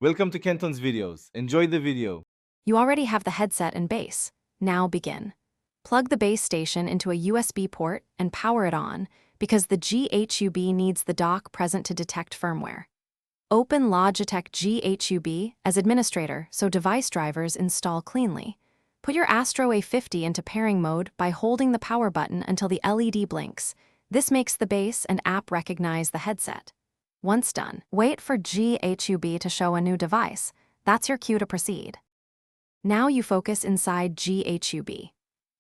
Welcome to Kenton's videos. Enjoy the video. You already have the headset and base. Now begin. Plug the base station into a USB port and power it on because the G HUB needs the dock present to detect firmware. Open Logitech G HUB as administrator so device drivers install cleanly. Put your Astro A50 into pairing mode by holding the power button until the LED blinks. This makes the base and app recognize the headset. Once done, wait for G HUB to show a new device. That's your cue to proceed. Now you focus inside G HUB.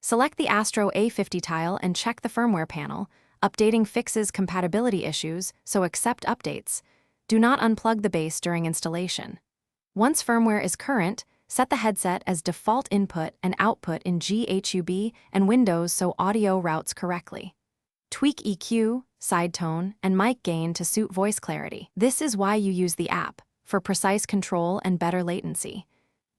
Select the Astro A50 tile and check the firmware panel. Updating fixes compatibility issues, so accept updates. Do not unplug the base during installation. Once firmware is current, set the headset as default input and output in G HUB and Windows so audio routes correctly. Tweak EQ, side tone, and mic gain to suit voice clarity. This is why you use the app, for precise control and better latency.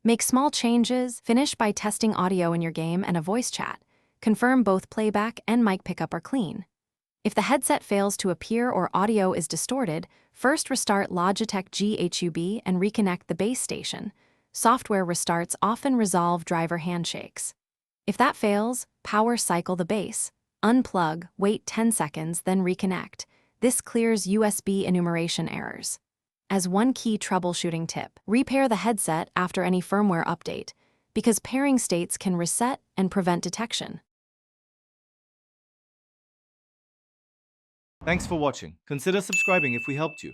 Make small changes, finish by testing audio in your game and a voice chat. Confirm both playback and mic pickup are clean. If the headset fails to appear or audio is distorted, first restart Logitech G HUB and reconnect the base station. Software restarts often resolve driver handshakes. If that fails, power cycle the base. Unplug, wait 10 seconds, then reconnect. This clears USB enumeration errors. As one key troubleshooting tip, repair the headset after any firmware update, because pairing states can reset and prevent detection. Thanks for watching. Consider subscribing if we helped you.